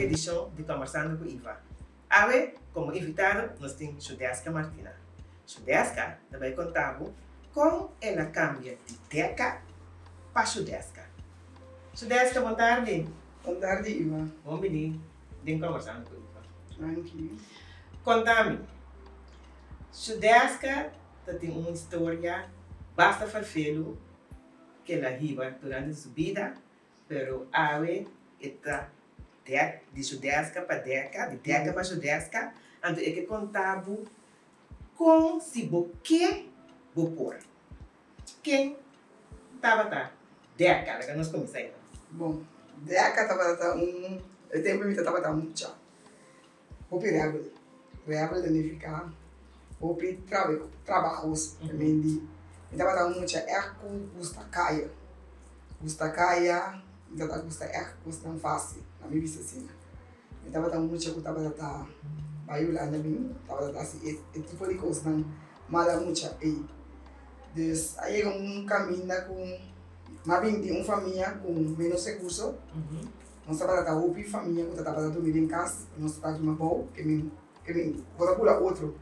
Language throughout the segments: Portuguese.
edição de Conversando com Iva. Hoje, como invitado, nós temos Judeska Martina. Judeska vai contar como ela cambia de Teca para Judeska. Judeska, boa tarde. Boa tarde, Iva. Bom menino, de Conversando com Iva. Tranquilo. Conta-me, Judeska tem uma história bastante farfelo que ela riba durante sua vida, pero hoje está de Judeska para Teca, de Teca para Judeska, então é que contava com se que vou pôr. Quem estava tá? Teca, que nós começamos. Bom, Deca estava o tempo me estava muito. O reable de ficar, o trabalhos também de estava muito custa caia, então custa custa fácil, na minha vista assim. Estava muito que estava vai lá na minha, estava assim, tipo de coisa não mala muito aí. Des aí caminho com uma família com menos recursos. Nós estávamos uma família que estava dormindo em casa, nós estávamos uma boa, que me vou dar outro.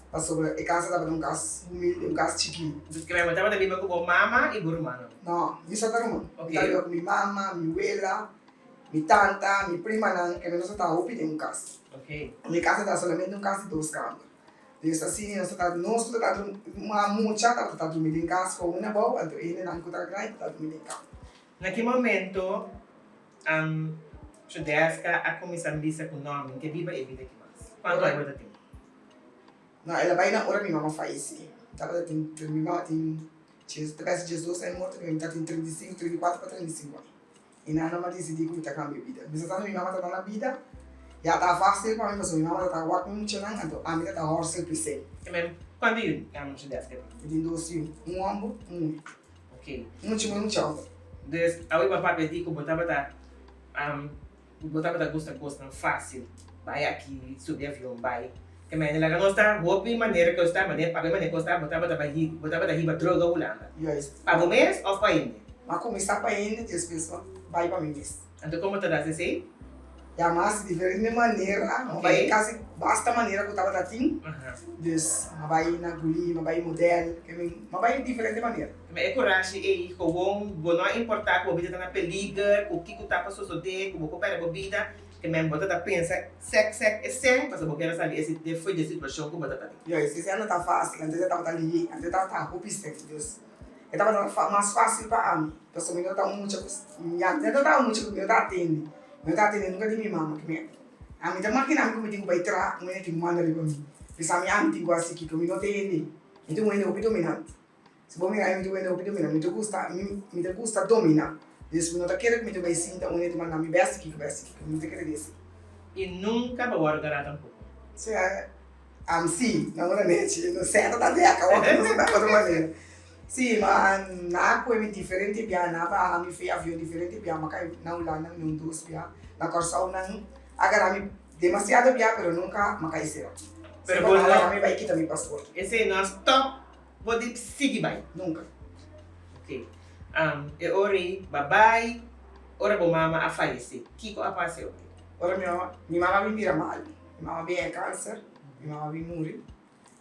Passou a casa estava num caso humilde, chiquinho. Que me estava também com mama e burmano. Não, me só estava Okay. com minha mama, minha abuela, minha tanta, minha prima, que nós estávamos em casa. Okay. Minha casa estava somente um casa de 2 câmaras. Então assim, nós estávamos uma mucha, estava dormindo em casa com uma boa, então ele não estava grande, estava dormindo em casa. Naquele momento, Judeska a começar a missa com o nome que viva e vida que mais. Quanto é o tempo? Não, ela vai na hora minha mamãe faleceu. Minha mamãe tem, Jesus é morto, minha mamãe tem 35, 34 para 35 anos. E na mamãe decidiu que está com a minha vida. Mas então minha mamãe está na vida, já está fácil para mim, mas minha mamãe está com muito não, então a minha está horrível para você. Quando é Judeska? Eu tenho 2 filhos, um homem, um. Ok. Muito homem. Então, a outra parte que botava da gosta fácil, vai aqui, subir avião, vai. Que me ela não está, roupa maneira que eu está, maneira que eu está, botava da riba droga Holanda. Yes. Para o mês ou para ainda? Mas começar para ainda, as pessoas vai para mim mesmo. Então como tu dá assim? E a massa de diferente maneira, vai quase basta maneira que eu estava assim. Des, vai na guli, vai modelo, que vai diferente maneira. É coragem e com não importar que a vida está na peliga, o que está para suceder, que o que para a vida, que me bota da pensa, é sempre para saber que sabe esse foi de situação que o bota tá. E aí, esse ano tá fácil, antes eu estava ali, antes eu estava roupa Deus. Eu estava mais fácil para mim. Então, eu estava muito, eu estava muito, eu estava atendendo. Eu estava atendendo nunca de minha mama, que me a minha máquina que me tem que vai entrar, me tem que mandar ali para mim. Pensa minha mãe tem que assim que eu não tenho. Então, eu não dominante. Se vou mirar, eu não dominante, me custa dominar. Deus não está querendo que me vai sinta, eu não manda me besta que vai assim, eu não te quero dizer. E nunca vai organizar tampouco. Se é sim, na hora net, não sei, tá deca, não sei da outra maneira. Sim, mas na coisa é diferente, bia na ba me fez avião diferente, bia mas cai na Holanda não dos bia, na Corsão não, agora me demasiado bia, pero nunca mas cai será. Pero por agora me vai quitar meu passaporte. Esse é nosso top, vou de seguir bem. Nunca. Ok. E ori, babai, ora bo mama a falece. Kiko a passeu. Ora minha mama me mira mal. Minha mama bem é câncer, minha mama bem morre.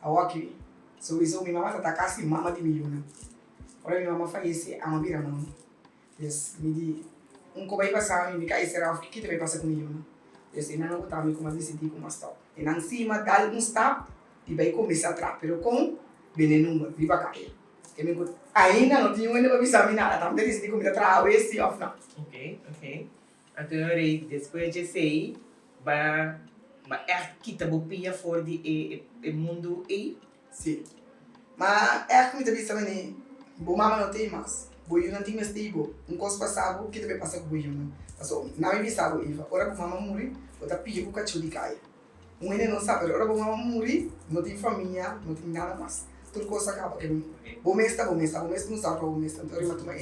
A aqui. So isso minha mama tá quase mama de milhão. Ora minha mama falece, a mama vira mama. Yes, me di como vai passar, me cai será o que vai passar com milhão. Yes, e não botar me como decidir como está. E não cima dá um stop e vai começar a atrás, pero com veneno, viva cair. Que me ainda não tinha ainda para avisar nada, também decidi como outra vez e off não. Ok. Então ori depois de sei, ba kita bopia for de e mundo e Sim. Mas é que me deve saber nem, boa mama não tem mais. Boiu não tinha estivo, coisa passado que deve passar com boiu não. Passou, não me avisava Iva. Ora boa mama morre, outra pia com cachorro de caia. Ainda não sabe, ora boa mama morre, não tem família, não tem nada mais. Tudo coisa acaba que bom mês não sabe bom mês, então eu matuma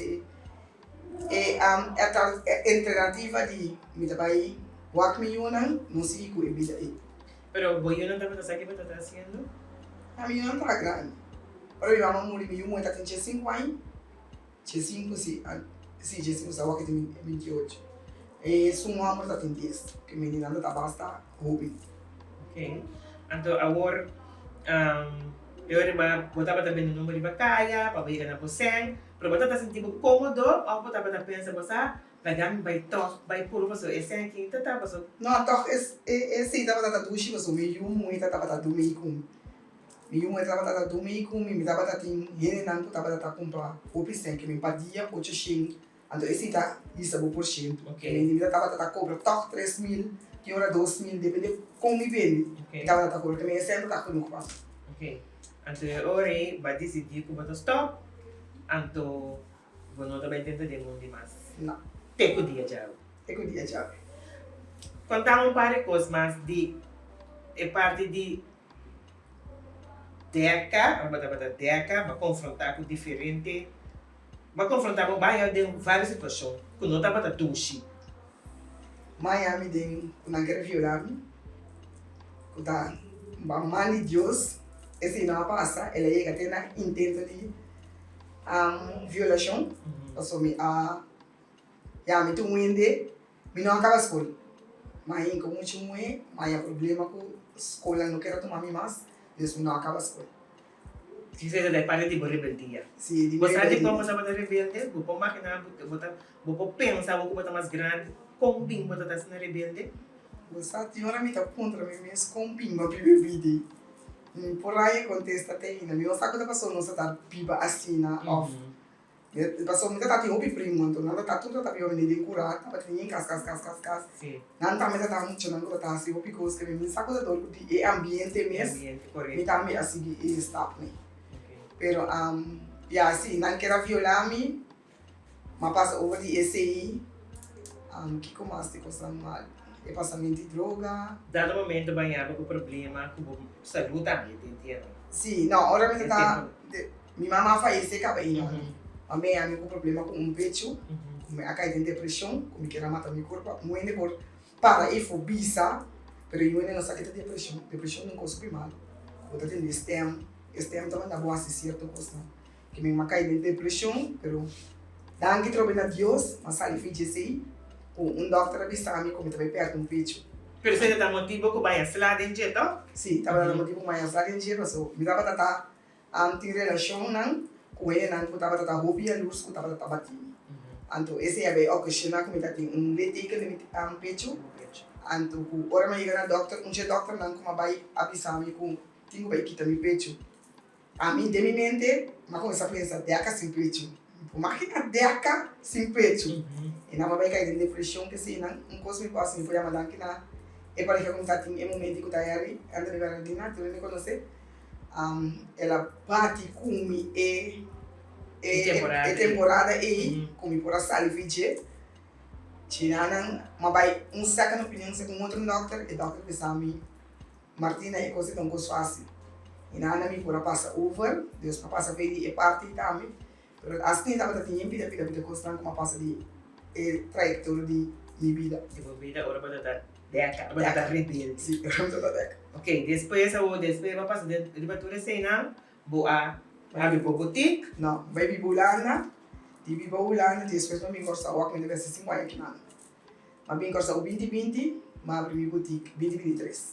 a alternativa de me trabalhar, o que não sei o que é vida aí. Pero boiu não estava sabendo o que está fazendo? A minha não está grande. Ora minha mama morre, minha mãe tem 5 anos. Tinha 5, sim, tinha 5, estava aqui tem 28. E suma por tatin dias, que menina não tá basta hobby. Ok. Então, agora, eu ia botar também no número de batalha, para ver na poseng, para botar tá sentindo cômodo, ou botar para pensar, você vai vai tocar, vai pulo, você esse aqui, tá, você. Não, toch esse tava tata dushi, mas o meio muito tava tata do meio com. Meio muito tava tata do meio com, me tava tata tem, ele não tava tata comprar, o piscin que me padia 800. Então esse tá isso é por cento. Ok. Me tava tata cobra toch 3.000, que hora 2.000, depende como me vende. Ok. Tava tata cobra, que me sempre tá com no quase. Ok. Então, agora, vai decidir que vai stop, então, vou não também tentar de mundo mais. Não, Teco dia já. é que o dia já. Contar um par de coisas, mas de é parte de deca, vai confrontar com diferente, vai confrontar com várias situações, que não estava tushi. Miami tem uma guerra violada, que tá, mal de Deus, esse não passa, ela chega até na intento de violação, então me tu wende, me não acaba a escola, mas como muito ruim, mas o problema com a escola não quero tomar mais, Deus me não acaba a escola. Se você der parte de rebeldia. Se de Você acha como você vai rebelde? Vou máquina, vou pensar, vou botar mais grande, como bem botar na rebelde? Você tem hora me tá contra mim, mas com pimba bebida. Por aí contesta até ainda, meu saco da pessoa não se tá piba assim na off. A pessoa não tá tendo primo, então não tá tudo tá piba de curar, tá batendo em cas. Sim. Não tá me tá muito não tá assim, o picos que me saco da dor de ambiente mesmo. Ambiente, correto. Me tá me assim e stop me. Pero ya assim, não quero violar me, mas passa over de esse que como assim coisa mal. É passamento de droga. Dado momento, banhava com problema, com saúde também, entendeu? Sim, não, agora me tá. Minha mamãe faz esse cabelo. A minha amiga com problema com peito, a cair em depressão, como que era matar meu corpo, muito por para e fobia, pero eu não sei que depressão, depressão não consegue mal. Outra tem stem também dá boa assistir to coisa. Que me cai em depressão, pero danke trobe na Deus, mas sai fiche sei. Com doctor avisar me como também perto um peito. Pero você está motivo que vai lá dentro, então? Sim, estava dando motivo mais lá dentro, mas me dava tata tem relação não com ele não que tava tata hobby a luz que tava tata batendo. Então esse é bem ocasionar como tá tem leite que me peito. Então o hora mais na doctor doctor não como vai avisar me com tinha vai quitar me peito. A mim de minha mente, mas começa a pensar deca sem peito. Máquina deca sem peito. E na vai cair em depressão que se não consegue passar me foi a mandar que na é para que como tá tem momento que tá aí anda de garantia tu não conhece ela bate come temporada e come por a salvage tiraram mas vai second opinion com outro doctor e doctor pensava Martina é coisa tão fácil e na me por a passa over Deus para passa veio e parte também assim estava tinha pida constante como passa de trajetória de minha vida de vida agora para dar deca, para dar rebelde. Sim, para dar deca. Ok, depois vai passar de libatura sem não, boa abrir boutique. Não, vai bibulana, depois vai me cortar o aqui no verso 5 aqui não. Mas bem cortar o 2020, mas abrir minha boutique 2023.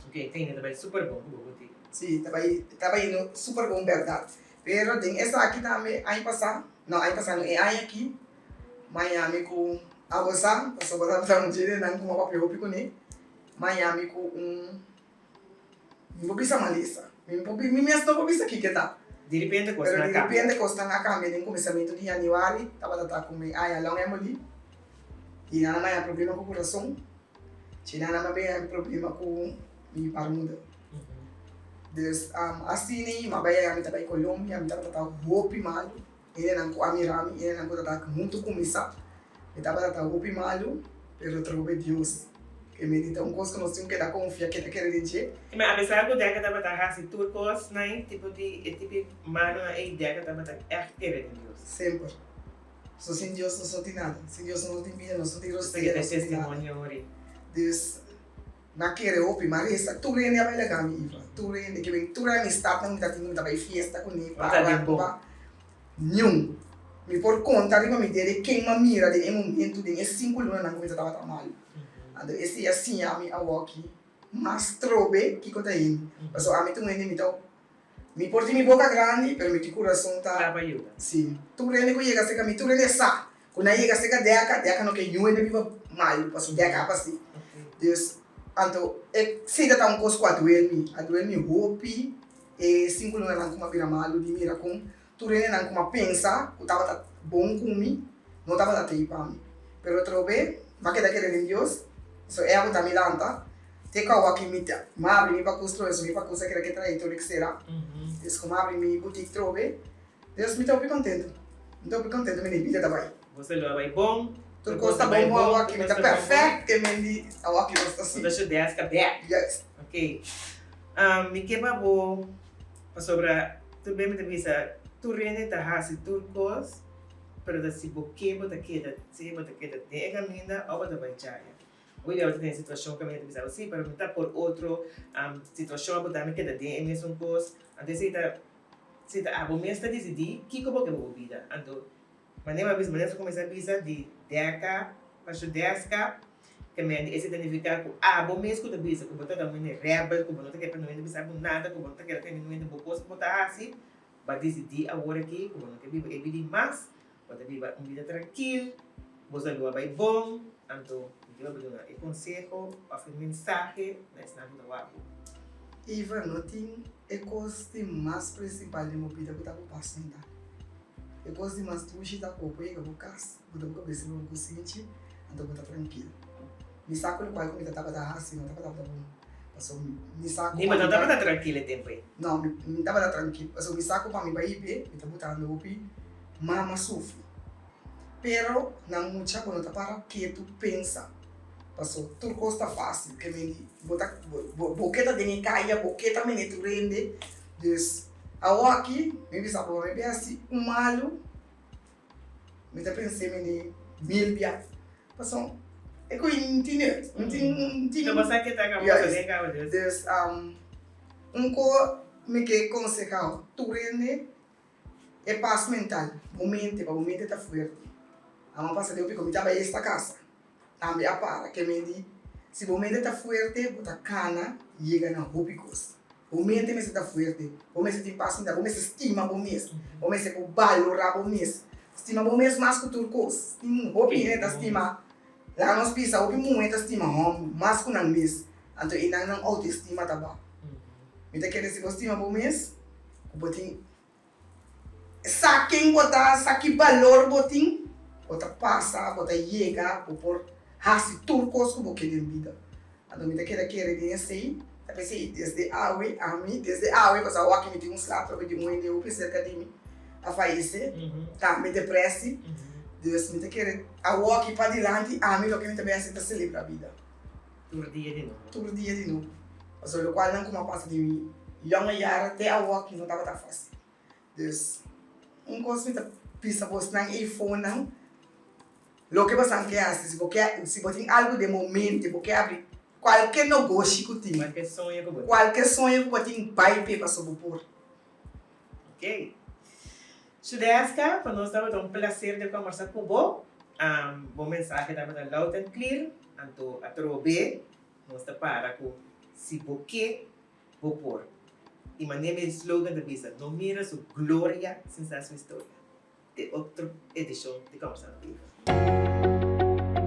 Ok, tem também super bom o boutique. Sim, estava indo super bom verdade. Pero tem essa aqui também, aí passar não é aí aqui, Miami com a você, passou para um dia não com uma papel pico né, Miami com vou pensar malícia, me estou pensando aqui que tá. De repente costa na cambia. De repente costa na cambia no começamento de janeiro, estava tá com aí a longa ali. E não mais problema com o coração. Tinha não mais problema com minha bermuda. Des assim nem mas vai a mita vai Colômbia, a mita tá roupa mal. Ele não com amirami, ele não tá muito começar. Ele tava tá roupa mal, pero trobe Deus. Que medita coisa que nós temos que dar confiança que quer dizer. Mas apesar que o deca tava tá assim turcos, né? Tipo mano é ideia que tava tá de Deus. Sempre. Só sem Deus não sou de nada. Sem Deus não tem vida, não sou de rosteiro, não sou de nada. Deus naquele roupa, mas essa tu rende a bela gama, Iva. Tu rende que vem, tu rende está não tá tendo da festa com ele para nenhum. me por conta de me quem me mira de momento de 5 lunas na comida estava mal. Então esse assim a mim a walk mas trobe que conta indo. Mas a mim tu me porti mi boca grande, pero mi coração tá. Trabalho. Sim. Tu rende que chega seca mi tu rende sa. Quando chega seca deca no que eu de viva mal, passo deca assim. Dus então se dá um cos 4 a doer mi hopi e 5 lunas não como vira mal de mira com tu rende não como pensa, o tava bom comigo, não tava da tei para mim. Pero trobe, mas que daquele Deus, so é a botar mi lanta. Te ka waki mita, ma abri mi pa construir, so mi pa cosa que trajetória que será. Des como abri mi boutique trobe, Deus me tá contente. Então contente me vida da vai. Você lo vai bom. Tu gosta bom a waki me tá perfeito que me di a waki gosta assim. Você deixa de back. Yes. Ok. Me queba bo sobre tu bem me visa tu rende ta hasi turcos, pero da si boquebo da queda, se bota queda de gaminda ou da vai chaya. Hoje eu tenho situação que a minha pessoa assim, para mim tá por outro situação, botar me queda de mesmo coisa, até se tá a bom mesmo decidir que como que vou vida, então maneira começar a pensar de deca, para deca, que me esse significa que bom mesmo da bisa, que botar também rebel, que botar que para não pensar nada, que botar que tem não boa coisa, botar assim, para decidir agora aqui, que botar que viva a vida mais, botar viva uma vida tranquila, você lo vai bom, então eu vou dar conselho, para mensagem, nesse nada do lado. Ivan, não tem a coisa mais principal de minha vida que eu estava passando. A coisa mais triste da roupa, eu vou casa, eu vou cabeça no consciente, então eu vou estar tranquilo. Me saco no qual eu estava da raça, não estava bom. Passou me saco. Nem mas não estava tranquilo tempo aí. Não, me estava tranquilo. Passou me saco para me vai ir, me estava botando o mama sofre. Pero na mucha quando tá para que tu pensa. Passou tudo costa fácil, que me botar boqueta de nem caia, boqueta me tu rende. Dus aqui, me bisa por me assim malo. Me tá pensando me mil bia. Passou é que internet, não tem. Não passa que tá acabando de cá, Dus co me que aconselhar, tu rende é paz mental, momento tá forte. A mãe passa de ouvir como estava esta casa. Também a para que me diz, se o momento está forte, bota cana e chega na rupicos. O momento está forte, o mês tem paz mental, o mês estima o mês, o mês é o valor o mês. Estima o mês mais que tudo coisa. Tem roupi né, estima. Lá nós pisa, roupi muito estima, mais que não mês. Então, e não autoestima também. Então, quer dizer, se você estima o mês, botem saquem botar, saque valor botem. Bota passa, bota chega, por hasi turcos como que nem vida. Então me daquela querer de sei, tá pensei desde a mim, desde a passar o aqui me tem um slato, me de muito eu cerca de mim. A faice, tá me depresse. Deus me daquele a walk para diante, a mim lo que me também aceita celebrar a vida. Todo dia de novo. Todo dia de novo. Mas o qual não como passa de mim. Longa yara até a walk não tava tão fácil. Deus coisa me tá pisa você não iPhone não. Lo que você quer, se você tem algo de momento, você abre qualquer negócio que tem. Qualquer sonho que você tem, vai para sobrepoor. Ok. Sudesca, para nós estava um prazer de conversar com você. Bom mensagem estava da loud and clear. Então, a trobe, nós está para com se você vou pôr. E maneira de slogan da visa, não mira sua glória sem a sua história. De outra edição de Conversando Viva.